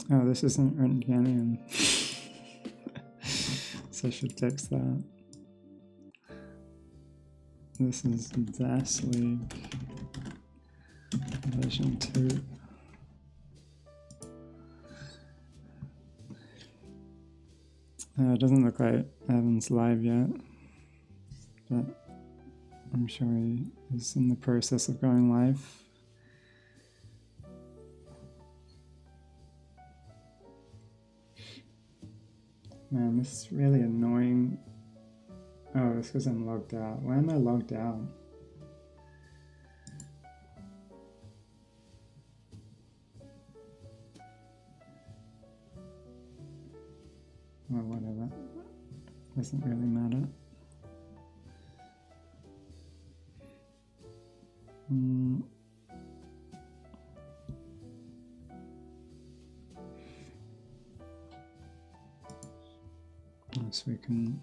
Oh, this isn't Röntgenian. So I should fix that. This is DAS League version 2. It doesn't look like Evan's live yet, but I'm sure he is in the process of going live. Man, this is really annoying. Oh, it's because I'm logged out. Why am I logged out? Well, whatever. Doesn't really matter. So we can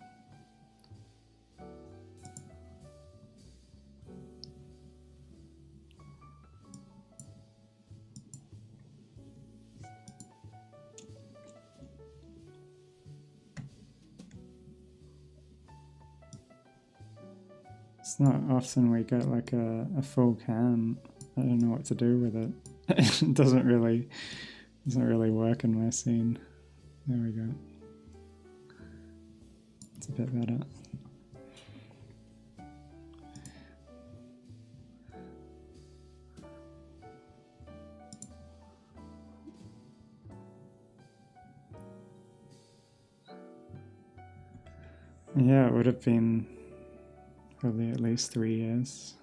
it's not often we get like a full cam. I don't know what to do with it. It doesn't really work in my scene. There we go. It's a bit better. Yeah, it would have been probably at least 3 years.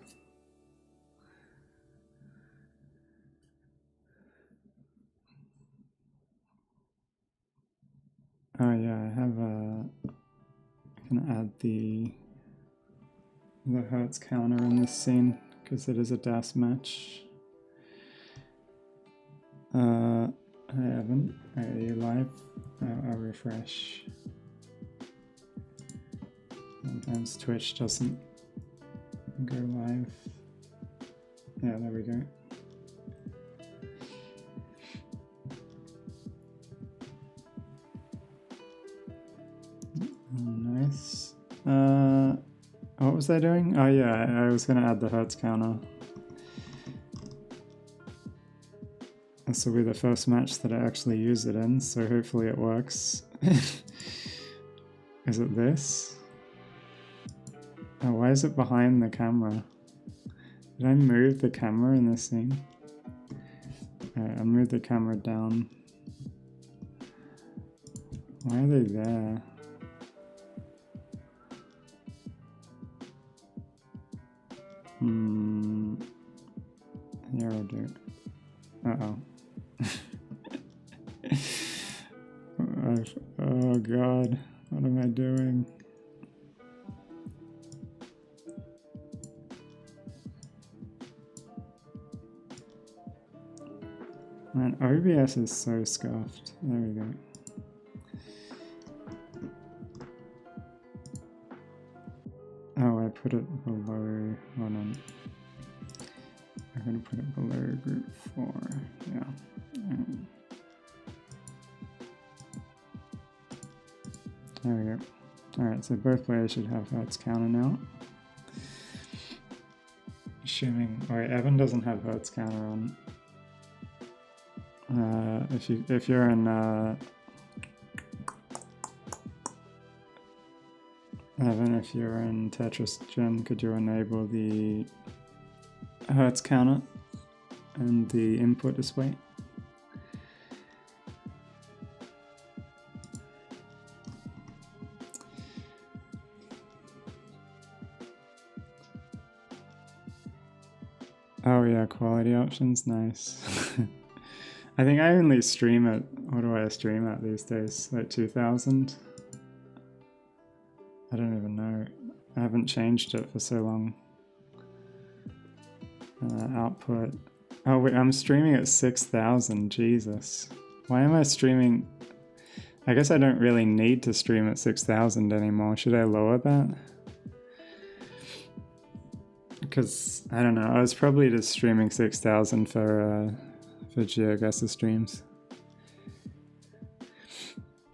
Oh yeah, I have I can add the hertz counter in this scene because it is a DAS match. I haven't. Are you live? I'll refresh. Sometimes Twitch doesn't go live. Yeah, there we go. Oh, nice. What was I doing? Oh yeah, I was gonna add the hertz counter. This will be the first match that I actually use it in, so hopefully it works. Is it this? Oh, why is it behind the camera? Did I move the camera in this scene? Alright, I'll move the camera down. Why are they there? Here I'll do. Uh-oh. Oh god, what am I doing? Man, OBS is so scuffed. There we go. Oh, I put it below. Hold on. I'm gonna put it below group 4. Yeah. There we go. Alright, so both players should have hertz counter now. Assuming. Wait, Evan doesn't have hertz counter on. If you're in Evan, if you're in Tetris Gen, could you enable the hertz counter and the input display? Oh yeah, quality options, nice. I think I only stream at, what do I stream at these days? Like 2000? I don't even know. I haven't changed it for so long. Output. Oh wait, I'm streaming at 6000, Jesus. Why am I streaming? I guess I don't really need to stream at 6000 anymore. Should I lower that? because I don't know, I was probably just streaming 6,000 for GeoGuessr streams.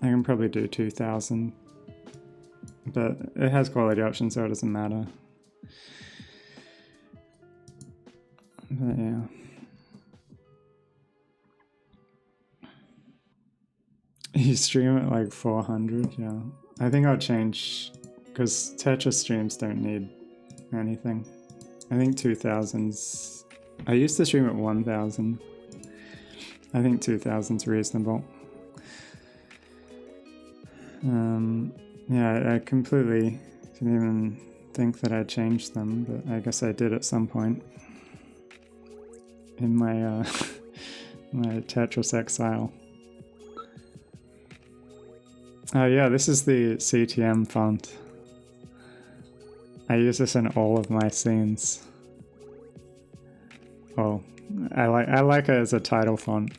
I can probably do 2,000, but it has quality options, so it doesn't matter. But yeah. You stream at like 400, yeah. I think I'll change, because Tetris streams don't need anything. I think 2,000's... I used to stream at 1,000. I think 2,000's reasonable. Yeah, I completely didn't even think that I changed them, but I guess I did at some point in my my Tetris exile. Oh yeah, this is the CTM font. I use this in all of my scenes. Oh, I like it as a title font.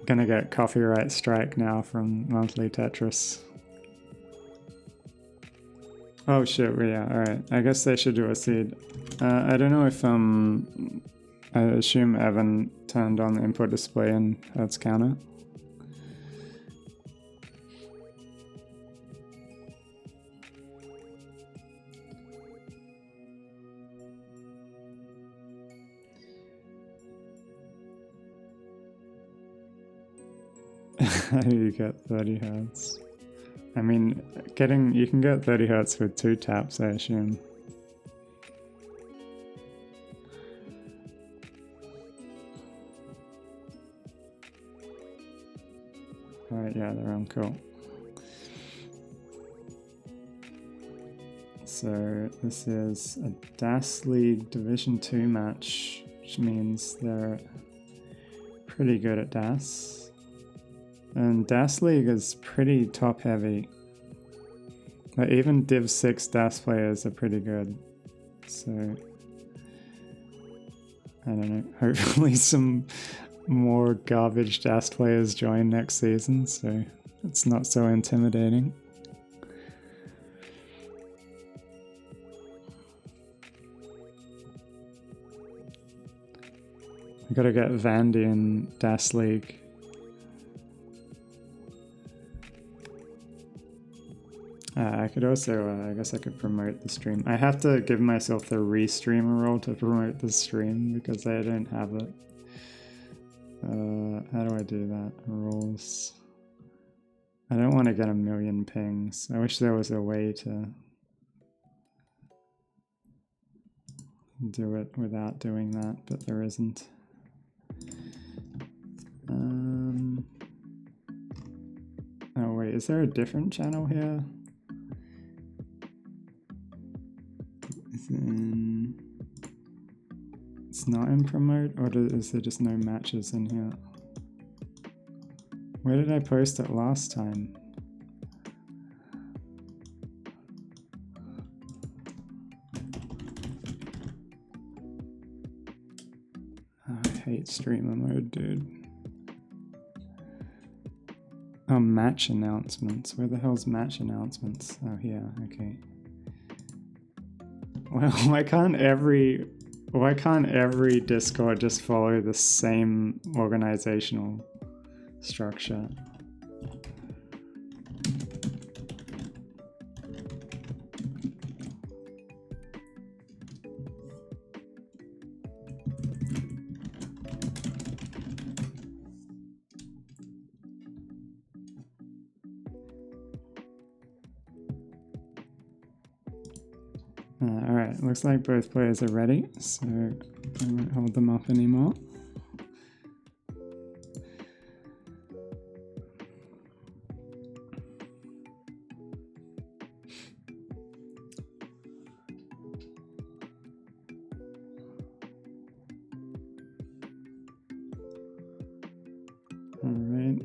Gonna get copyright strike now from Monthly Tetris. Oh shit, well, yeah, alright. I guess they should do a seed. I don't know if, I assume Evan turned on the input display and hertz counter. How do you get 30 hertz? I mean, you can get 30 hertz with 2 taps, I assume. Alright, yeah, they're on, cool. So this is a DAS League Division 2 match, which means they're pretty good at DAS. And DAS League is pretty top heavy. Like even Div 6 DAS players are pretty good. So I don't know, hopefully some more garbage DAS players join next season, so it's not so intimidating. I gotta get Vandy in DAS League. I could also, I guess I could promote the stream. I have to give myself the restreamer role to promote the stream because I don't have it. How do I do that? Rules. I don't want to get a million pings. I wish there was a way to do it without doing that, but there isn't. Oh wait, is there a different channel here? It's not in promote, or is there just no matches in here? Where did I post it last time? Oh, I hate streamer mode, dude. Oh, match announcements. Where the hell's match announcements? Oh, here, okay. Well, why can't every Discord just follow the same organizational structure? Alright, looks like both players are ready, so I won't hold them up anymore. Alright,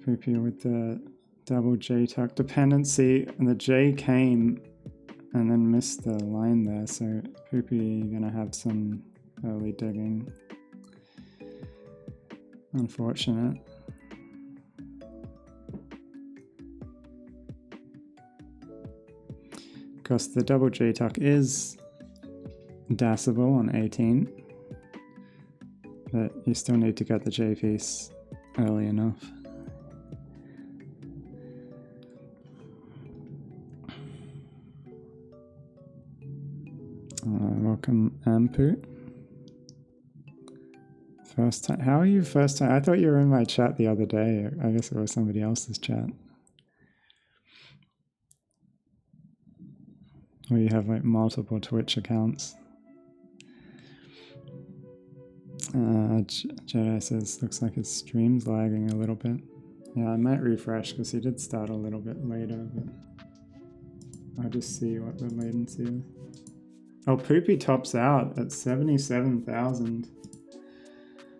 Poopy with the double J tuck dependency, and the J came and then missed the line there, so Poopy gonna have some early digging. Unfortunate. because the double G-tuck is dassable on 18, but you still need to get the J-piece early enough. Welcome, Ampu. First time. How are you first time? I thought you were in my chat the other day. I guess it was somebody else's chat. Or you have like multiple Twitch accounts. Jedi says, looks like his stream's lagging a little bit. Yeah, I might refresh because he did start a little bit later, but I'll just see what the latency is. Oh, Poopy tops out at 77,000.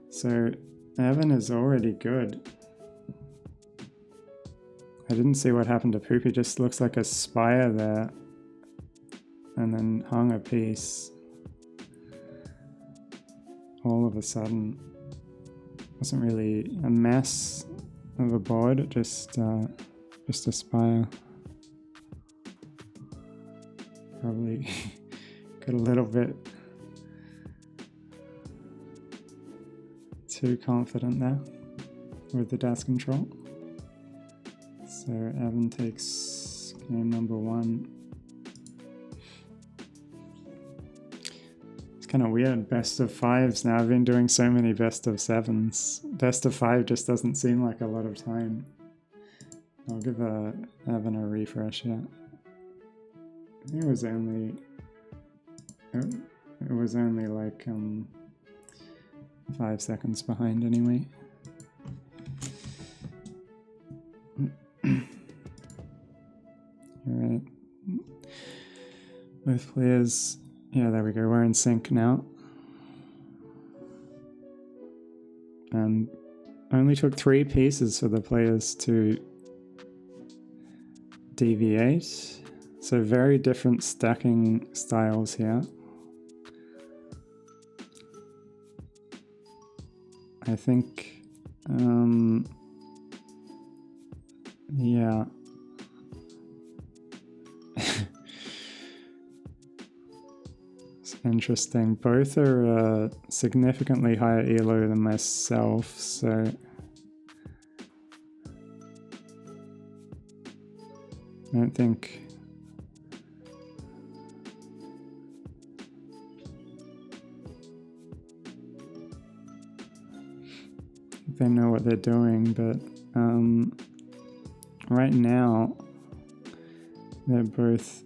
So Evan is already good. I didn't see what happened to Poopy, just looks like a spire there. And then hung a piece. All of a sudden. Wasn't really a mess of a board, just a spire. Probably got a little bit too confident there with the dash control. So Evan takes game number 1. It's kind of weird, best of 5s now. I've been doing so many best of 7s. Best of 5 just doesn't seem like a lot of time. I'll give Evan a refresh here. I think it was only like 5 seconds behind anyway. Alright. Both players, yeah, there we go, we're in sync now. And only took 3 pieces for the players to deviate. So very different stacking styles here. I think, yeah. It's interesting. Both are significantly higher elo than myself, so I don't think they know what they're doing, but right now they're both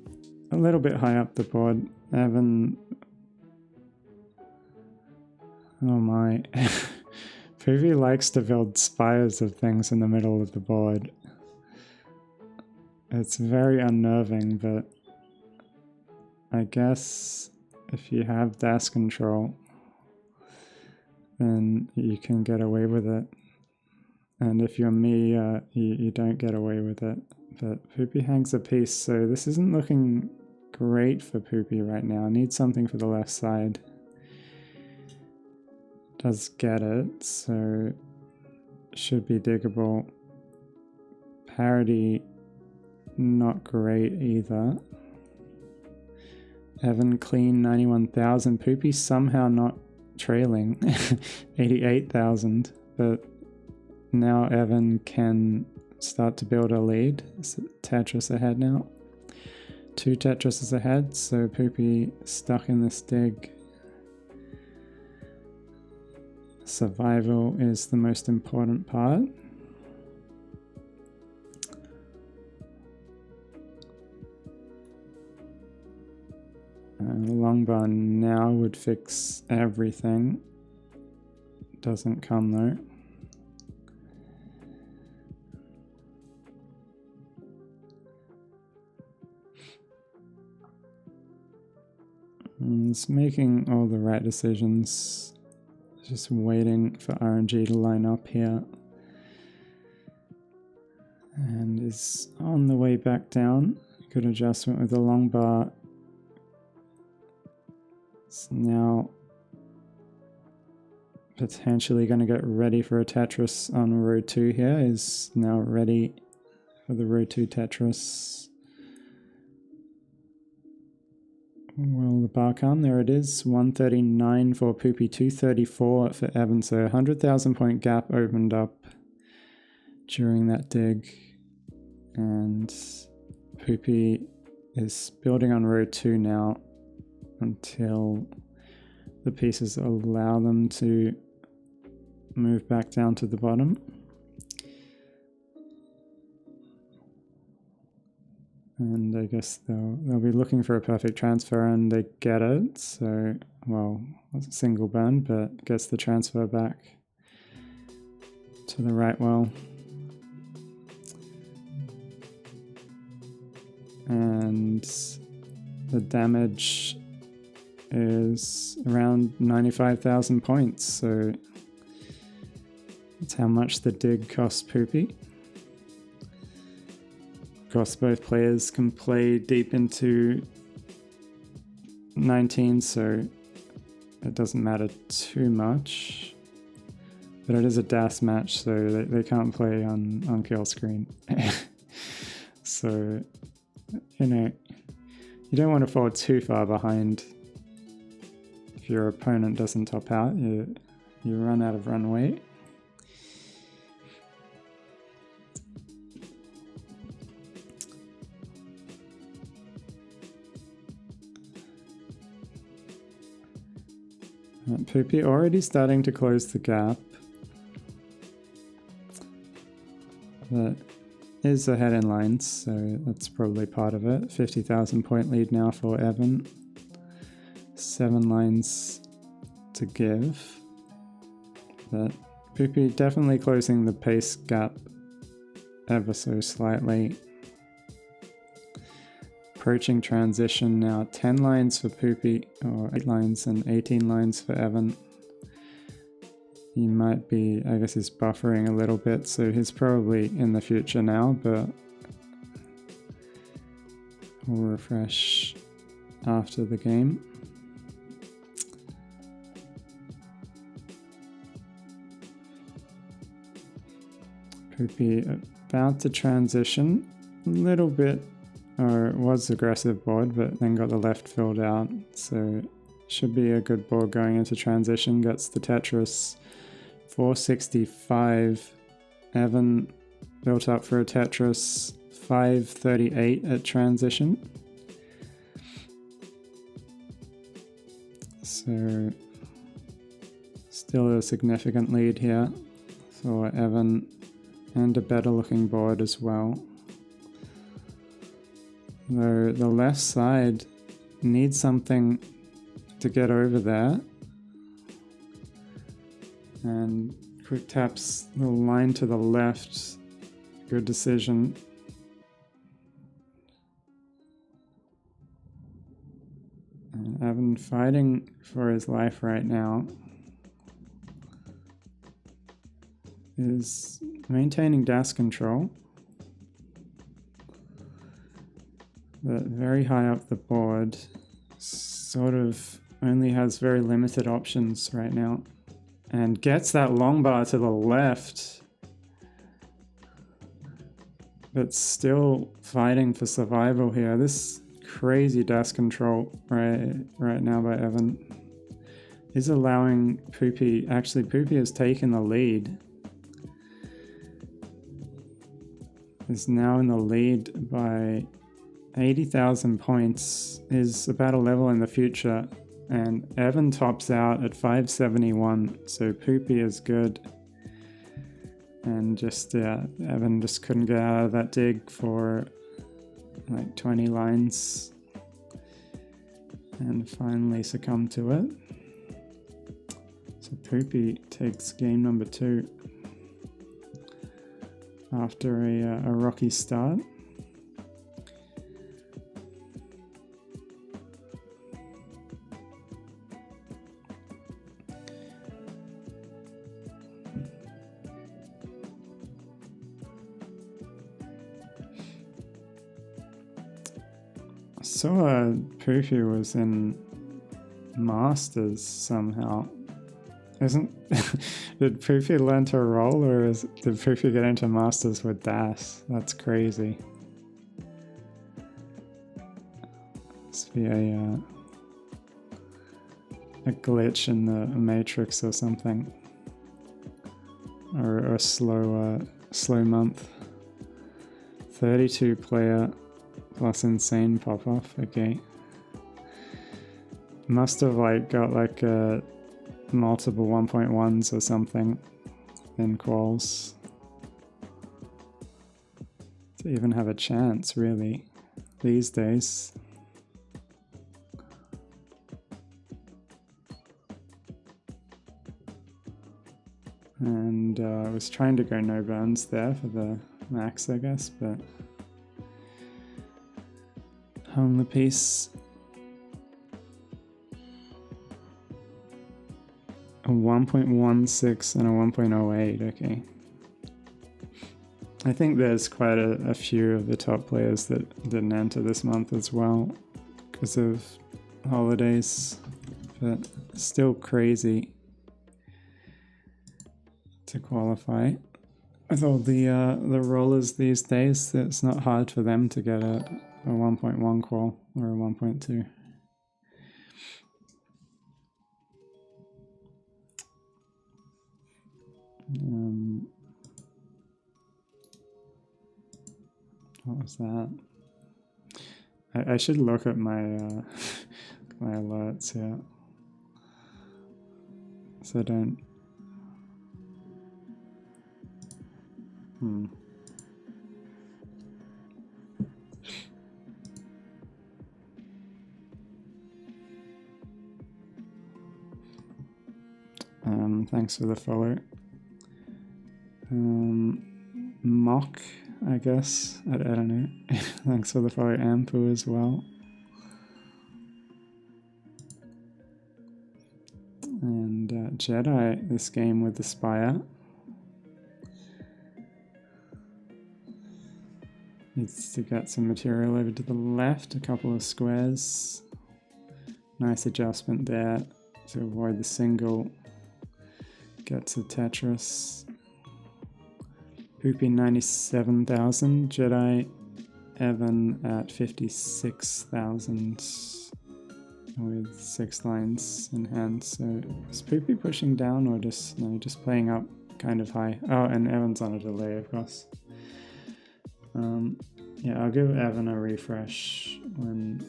a little bit high up the board. Evan, oh my, Poopy likes to build spires of things in the middle of the board. It's very unnerving, but I guess if you have dash control, then you can get away with it. And if you're me, you don't get away with it. But Poopy hangs a piece, so this isn't looking great for Poopy right now. I need something for the left side. Does get it, so should be diggable. Parity, not great either. Evan clean 91,000. Poopy somehow not trailing 88,000, but now Evan can start to build a lead. It's Tetris ahead now. 2 Tetrises ahead, so Poopy stuck in this dig. Survival is the most important part. Longbar now would fix everything. Doesn't come though. It's making all the right decisions. Just waiting for RNG to line up here. And is on the way back down. Good adjustment with the long bar. It's now potentially going to get ready for a Tetris on row 2 here. Is now ready for the row 2 Tetris. Will the bar come? There it is. 139 for Poopy, 234 for Evan. So 100,000 point gap opened up during that dig. And Poopy is building on row 2 now until the pieces allow them to move back down to the bottom. And I guess they'll be looking for a perfect transfer, and they get it. So, well, it's a single burn, but gets the transfer back to the right well. And the damage is around 95,000 points. So that's how much the dig cost Poopy. Of course, both players can play deep into 19, so it doesn't matter too much. But it is a DAS match, so they can't play on kill screen. So, you know, you don't want to fall too far behind. If your opponent doesn't top out, you run out of runway. Poopy already starting to close the gap. That is ahead in lines, so that's probably part of it. 50,000 point lead now for Evan. 7 lines to give. But Poopy definitely closing the pace gap ever so slightly. Approaching transition now, 10 lines for Poopy, or 8 lines and 18 lines for Evan. He might be, I guess he's buffering a little bit, so he's probably in the future now, but we'll refresh after the game. Poopy about to transition, a little bit. Or it was aggressive board, but then got the left filled out. So should be a good board going into transition. Gets the Tetris 465. Evan built up for a Tetris 538 at transition. So still a significant lead here for Evan, and a better looking board as well. Though the left side needs something to get over there. And quick taps the line to the left. Good decision. And Evan fighting for his life right now. Is maintaining DAS control. But very high up the board, sort of only has very limited options right now. And gets that long bar to the left. But still fighting for survival here. This crazy DAS control right now by Evan is allowing Poopy, actually Poopy has taken the lead. Is now in the lead by 80,000 points, is about a level in the future, and Evan tops out at 571, so Poopy is good. And just, Evan just couldn't get out of that dig for like 20 lines and finally succumbed to it. So Poopy takes game number 2 after a rocky start. I saw Poopy was in Masters somehow. Did Poopy learn to roll, or did Poopy get into Masters with DAS? That's crazy. Must be a a glitch in the matrix or something, or a slow month. 32 player plus insane pop off. Okay, must have like got like multiple 1.1s or something in quals to even have a chance, really, these days. And I was trying to go no burns there for the max, I guess, but hung the piece. A 1.16 and a 1.08, okay. I think there's quite a few of the top players that didn't enter this month as well because of holidays, but still crazy to qualify. With all the rollers these days, it's not hard for them to get a 1.1 qual or a 1.2. What was that? I should look at my my alerts here, so I don't. Thanks for the follow. Mock, I guess. I don't know. Thanks for the follow, Ampu as well. And Jedi, this game with the Spire. Needs to get some material over to the left, a couple of squares. Nice adjustment there to avoid the single. Gets a Tetris. Poopy 97,000. Jedi Evan at 56,000 with 6 lines in hand. So is Poopy pushing down or just just playing up kind of high? Oh, and Evan's on a delay, of course. Yeah, I'll give Evan a refresh when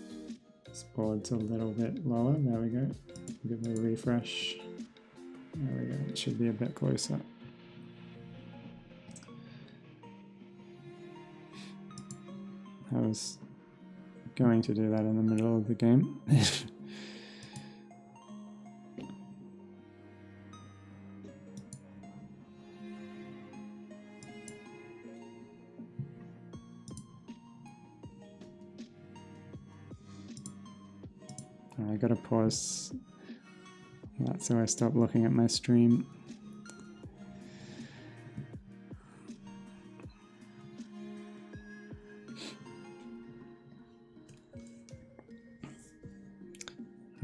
this board's a little bit lower. There we go. Give it a refresh. There we go. It should be a bit closer. I was going to do that in the middle of the game. I gotta pause that so I stop looking at my stream.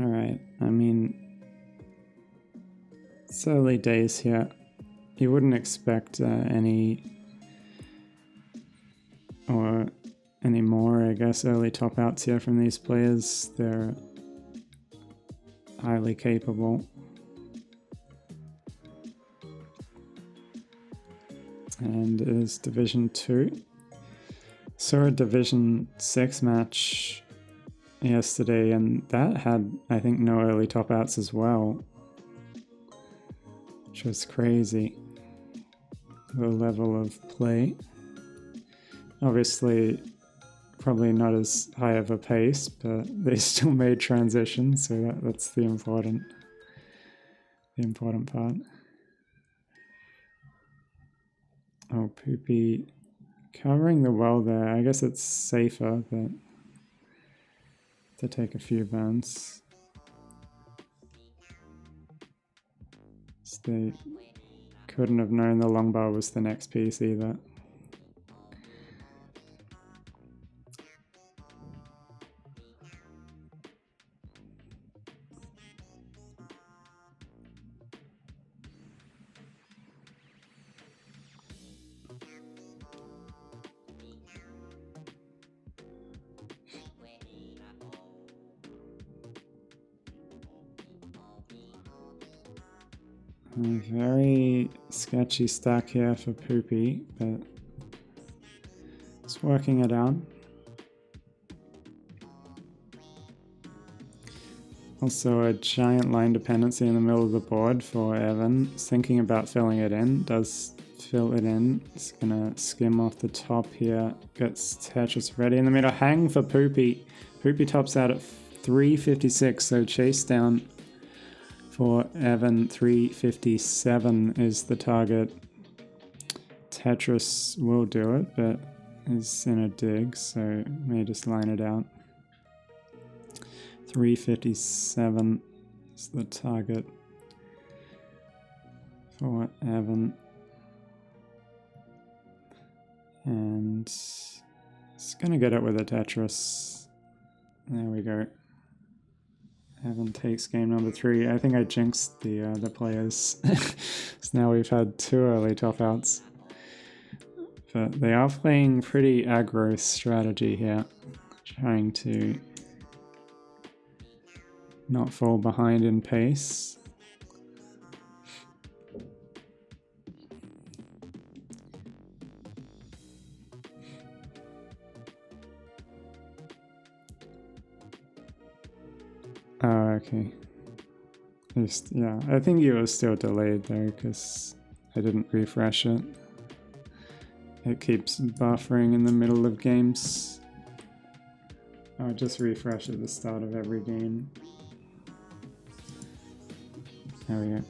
All right, I mean, it's early days here. You wouldn't expect any more, I guess, early top outs here from these players. They're highly capable. And it is Division 2. Saw a Division 6 match yesterday, and that had, I think, no early top outs as well, which was crazy. The level of play. Obviously, probably not as high of a pace, but they still made transitions, so that's the important part. Oh, Poopy covering the well there. I guess it's safer, but to take a few burns. So they couldn't have known the long bar was the next piece either. A very sketchy stack here for Poopy, but it's working it out. Also a giant line dependency in the middle of the board for Evan. He's thinking about filling it in. Does fill it in. He's gonna skim off the top here. Gets Tetris ready in the middle. Hang for Poopy. Poopy tops out at 356, so chase down for Evan. 357 is the target. Tetris will do it, but is in a dig, so may just line it out. 357 is the target for Evan. And he's gonna get it with a Tetris. There we go. Evan takes game number 3. I think I jinxed the players. So now we've had 2 early top outs. But they are playing pretty aggro strategy here. Trying to not fall behind in pace. Oh, okay. Yeah, I think you were still delayed though, because I didn't refresh it. It keeps buffering in the middle of games. I'll just refresh at the start of every game. There we go.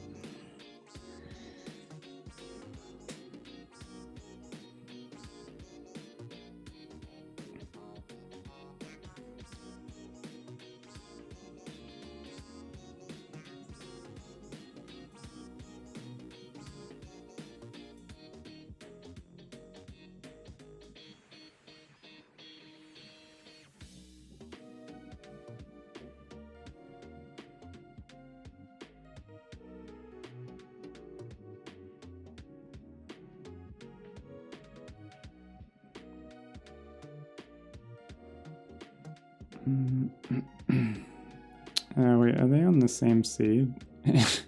Wait, are they on the same seed? Hold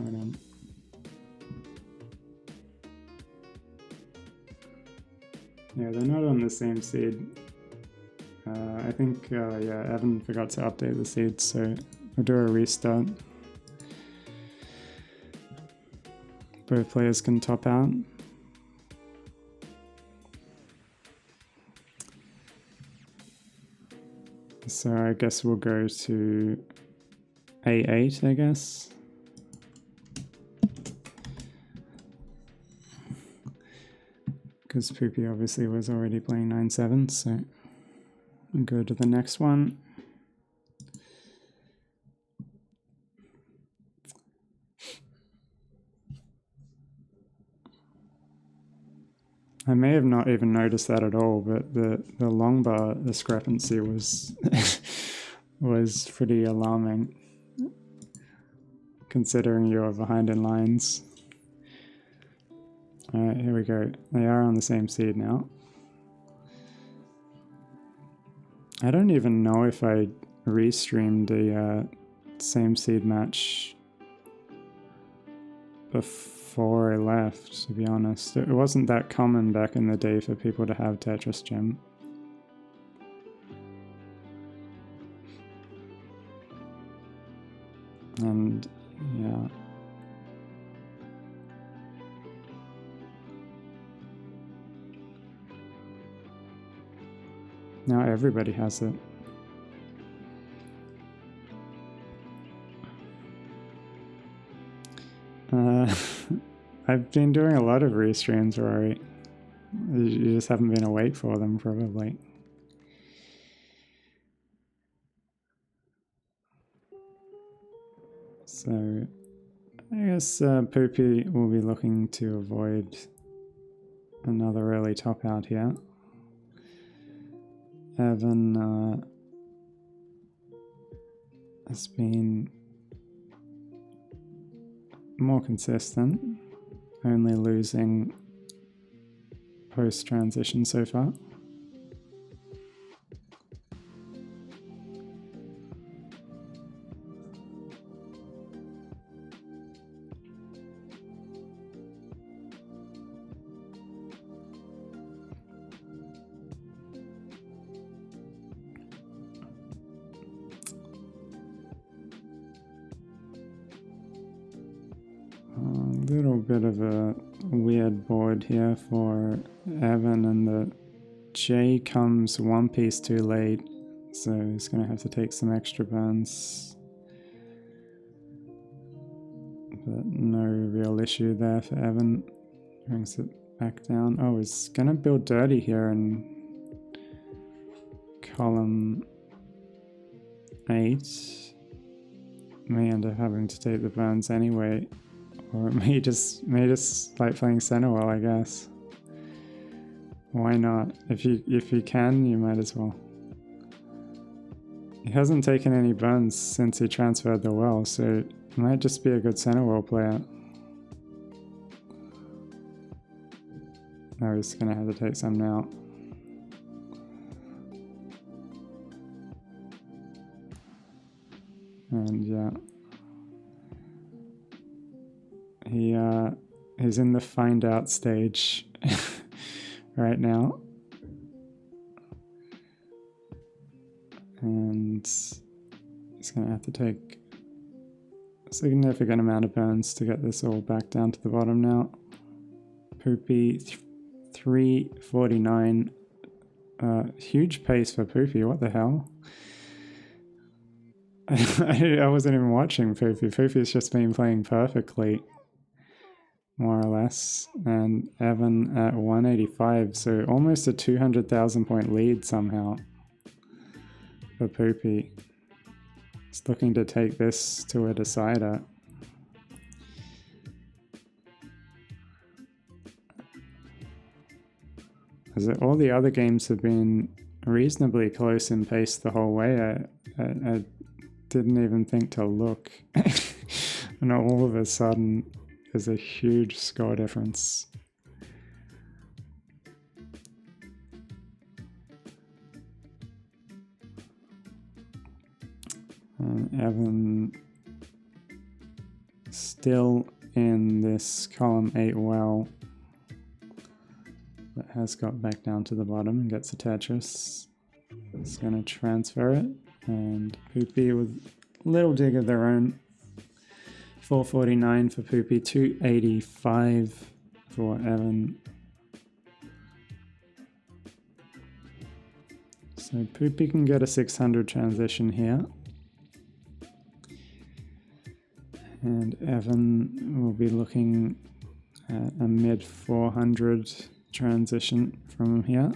on. Yeah, they're not on the same seed. I think, yeah, Evan forgot to update the seeds, so we'll do a restart. Both players can top out. So I guess we'll go to A8, I guess. Because Poopy obviously was already playing 9-7, so we'll go to the next one. I may have not even noticed that at all, but the long bar discrepancy was was pretty alarming, considering you were behind in lines. Alright, here we go. They are on the same seed now. I don't even know if I restreamed a same seed match before I left, to be honest. It wasn't that common back in the day for people to have Tetris Gem. And yeah. Now everybody has it. I've been doing a lot of restreams, Rory. You just haven't been awake for them, probably. So, I guess Poopy will be looking to avoid another early top out here. Evan has been more consistent, only losing post-transition so far. little bit of a weird board here for Evan, and the J comes one piece too late, so he's going to have to take some extra burns. But no real issue there for Evan. Brings it back down. Oh, he's going to build dirty here in column 8. May end up having to take the burns anyway. Or it may just like playing center well, I guess. Why not? If you can, you might as well. He hasn't taken any burns since he transferred the well, so he might just be a good center well player. Oh, he's gonna have to take some now. And yeah. He's in the find out stage right now. And he's going to have to take a significant amount of burns to get this all back down to the bottom now. Poopy, 349. Huge pace for Poopy, what the hell? I wasn't even watching Poopy. Poopy's just been playing perfectly, more or less. And Evan at 185, so almost a 200,000 point lead somehow for Poopy. He's looking to take this to a decider. As all the other games have been reasonably close in pace the whole way, I didn't even think to look. And all of a sudden, there's a huge score difference. And Evan still in this column 8 well, but has got back down to the bottom and gets a Tetris. He's going to transfer it, and Poopy with a little dig of their own. 449 for Poopy, 285 for Evan. So Poopy can get a 600 transition here. And Evan will be looking at a mid 400 transition from here.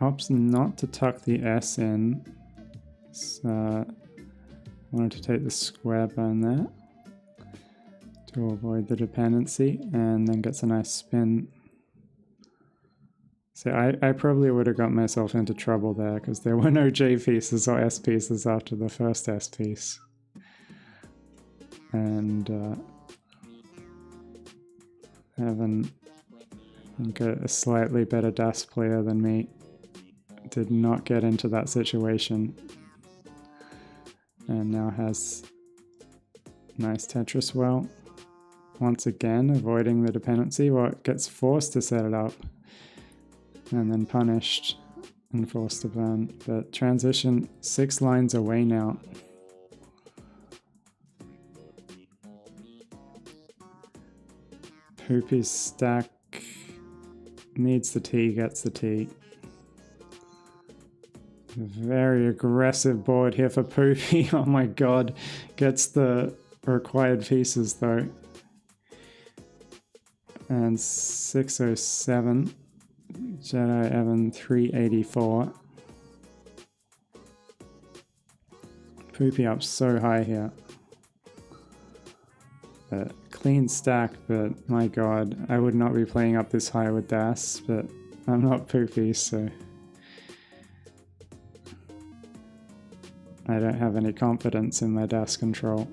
Opts not to tuck the S in. So wanted to take the square burn there to avoid the dependency, and then gets a nice spin. So I probably would have got myself into trouble there because there were no J pieces or S pieces after the first S piece. And Evan, I think a slightly better DAS player than me, did not get into that situation. And now has nice Tetris well. Once again, avoiding the dependency. Well, it gets forced to set it up and then punished and forced to burn. But transition 6 lines away now. Poopy's stack needs the T, gets the T. Very aggressive board here for Poopy. Oh my god. Gets the required pieces though. And 607. Jedi Evan 384. Poopy up so high here. Clean stack, but my god, I would not be playing up this high with DAS, but I'm not Poopy, so I don't have any confidence in my DAS control.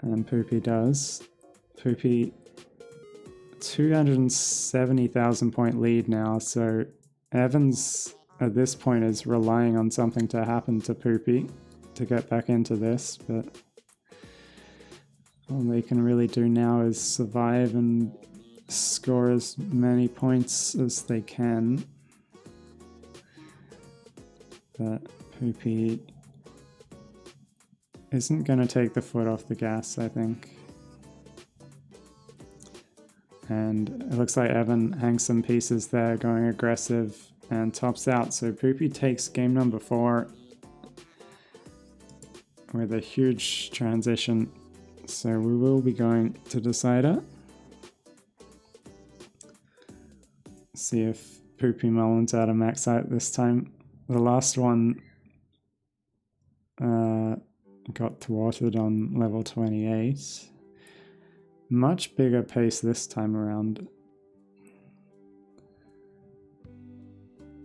And Poopy does. Poopy 270,000 point lead now, so Evans at this point is relying on something to happen to Poopy to get back into this, but all they can really do now is survive and score as many points as they can. but Poopy isn't going to take the foot off the gas, I think. And it looks like Evan hangs some pieces there, going aggressive and tops out. So Poopy takes game number 4 with a huge transition. So we will be going to Decider. See if Poopy Mullins out of max out this time. The last one got thwarted on level 28. Much bigger pace this time around.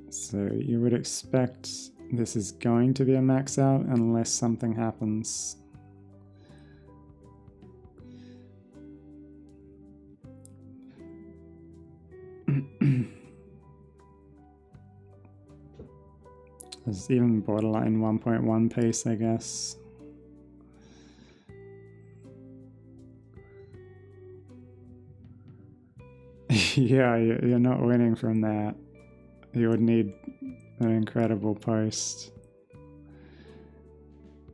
So you would expect this is going to be a max out unless something happens. There's even borderline 1.1 pace, I guess. Yeah, you're not winning from that. You would need an incredible post.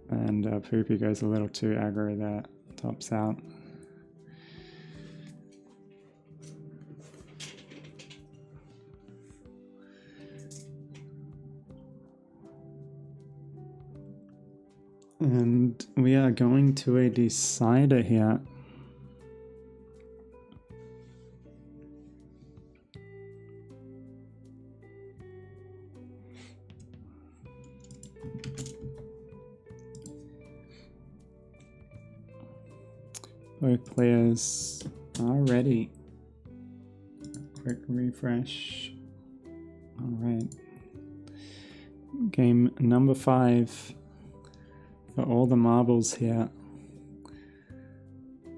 And Poopy goes a little too aggro there, tops out. And we are going to a decider here. Both players are ready. Quick refresh. All right. Game number 5 for all the marbles here.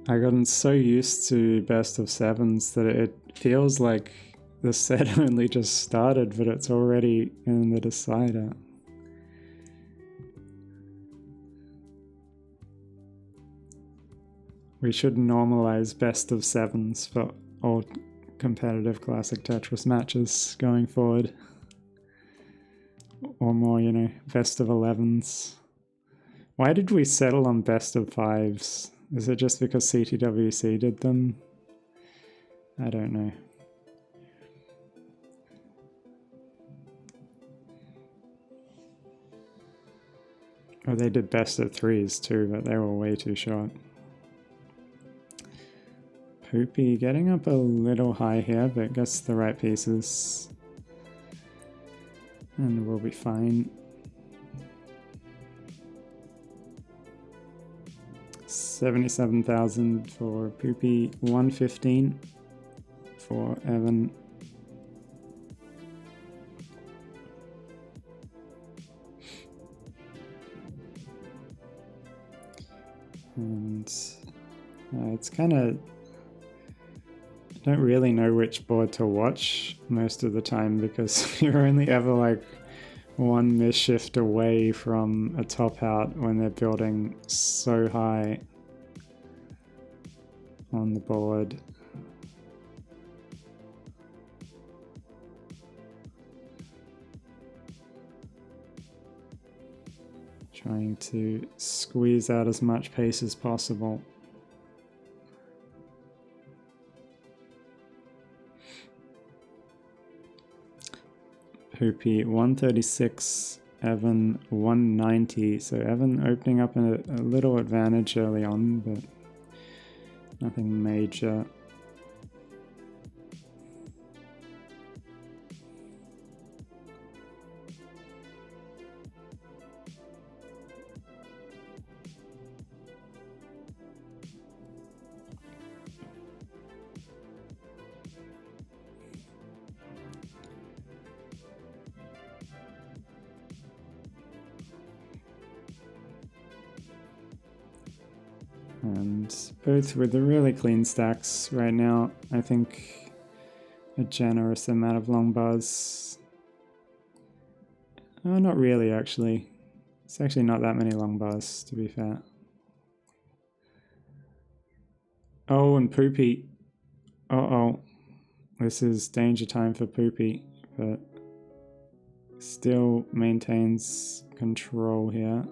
I gotten so used to best of 7s that it feels like the set only just started, but it's already in the decider. We should normalize best of 7s for all competitive classic Tetris matches going forward. Or more, you know, best of 11s. Why did we settle on best of 5s? Is it just because CTWC did them? I don't know. Oh, they did best of 3s too, but they were way too short. Poopy getting up a little high here, but gets the right pieces. And we'll be fine. 77,000 for Poopy, 115 for Evan. And it's kind of... I don't really know which board to watch most of the time because you're only ever like one misshift away from a top out when they're building so high on the board. Trying to squeeze out as much pace as possible. Poopy 136, Evan 190. So Evan opening up a little advantage early on, but nothing major. And both with the really clean stacks right now. I think a generous amount of long bars. Oh, not really actually. It's actually not that many long bars, to be fair. Oh, and Poopy. Uh-oh. This is danger time for Poopy, but Still maintains control here.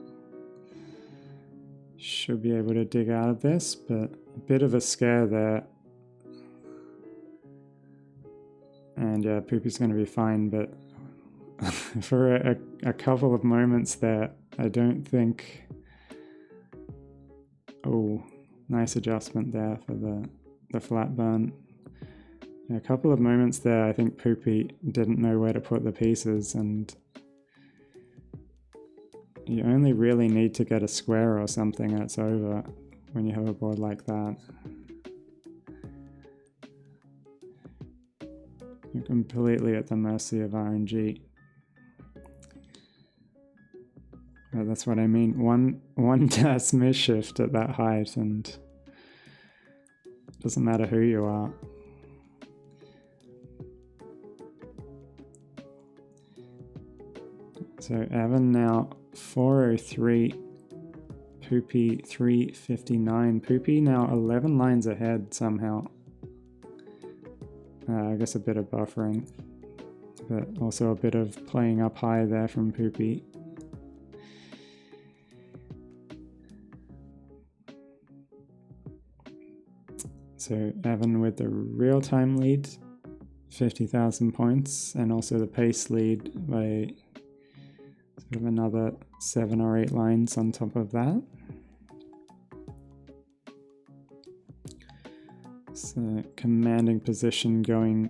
Should be able to dig out of this, but a bit of a scare there. And yeah, Poopy's going to be fine, but for a couple of moments there, I don't think... Oh, nice adjustment there for the flat burn. A couple of moments there, I think Poopy didn't know where to put the pieces, and you only really need to get a square or something and it's over when you have a board like that. You're completely at the mercy of RNG. But that's what I mean. One DAS misshift at that height and it doesn't matter who you are. So Evan now 403, Poopy 359. Poopy now 11 lines ahead somehow. I guess a bit of buffering, but also a bit of playing up high there from Poopy. So Evan with the real-time lead, 50,000 points, and also the pace lead by sort of another 7 or 8 lines on top of that. So commanding position going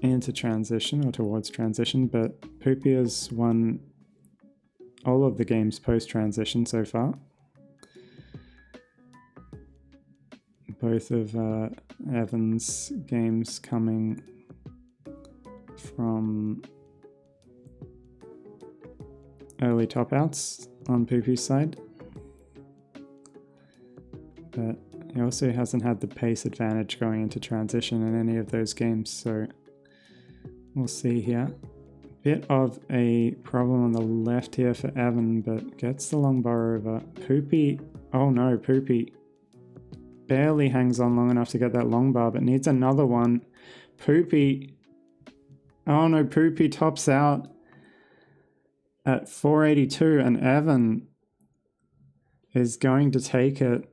into transition or towards transition, but Poopy has won all of the games post-transition so far. Both of Evan's games coming from early top outs on Poopy's side. But he also hasn't had the pace advantage going into transition in any of those games, so we'll see here. Bit of a problem on the left here for Evan, but gets the long bar over. Poopy, oh no, Poopy barely hangs on long enough to get that long bar, but needs another one. Poopy, oh no, Poopy tops out at 482, and Evan is going to take it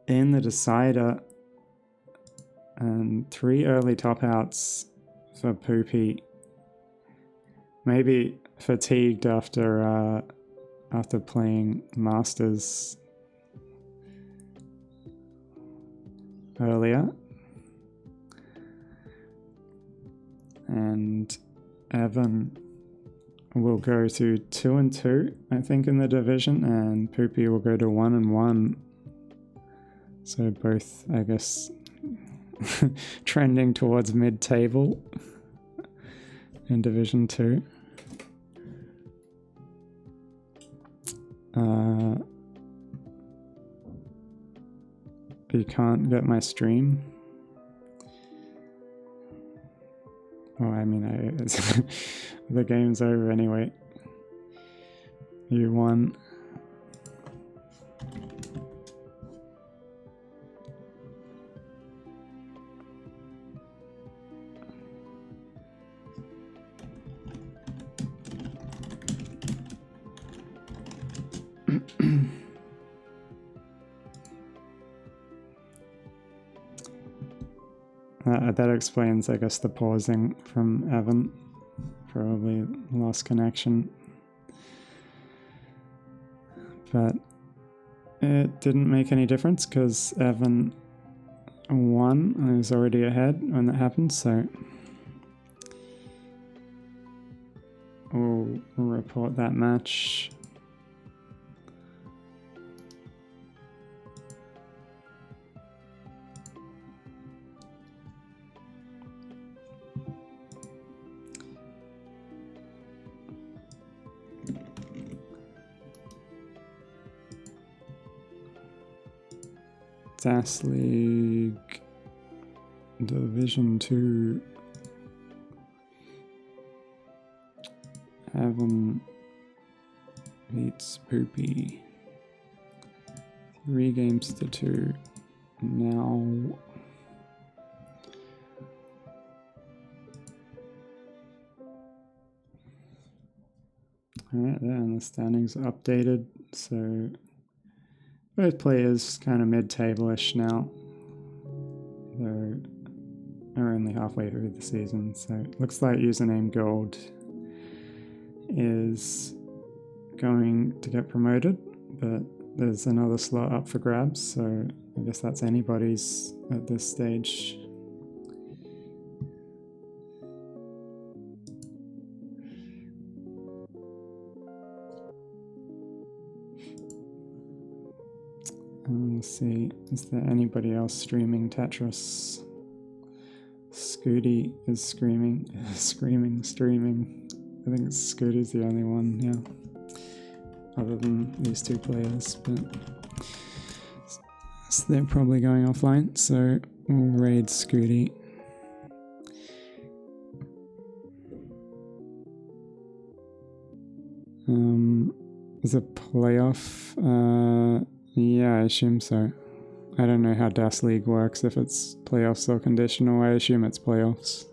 in the decider, and 3 early top outs for Poopy. Maybe fatigued after playing Masters earlier. And Evan will go to 2-2, I think, in the division, and Poopy will go to 1-1. So both, I guess, trending towards mid-table in Division 2. You can't get my stream. Oh, I mean, the game's over anyway. You won. That explains, I guess, the pausing from Evan. Probably lost connection. But it didn't make any difference because Evan won and he was already ahead when that happened, so we'll report that match. DAS League Division 2. Evan beats Poopy 3-2 now. Alright, there, and the standings are updated, so both players kind of mid-table-ish now. They're only halfway through the season, so it looks like username Gold is going to get promoted, but there's another slot up for grabs, so I guess that's anybody's at this stage. Let's see, is there anybody else streaming Tetris? Scooty is streaming. I think Scooty's the only one, yeah. Other than these two players, but so they're probably going offline, so we'll raid Scooty. Is a playoff? Yeah, I assume so. I don't know how DAS League works, if it's playoffs or conditional. I assume it's playoffs.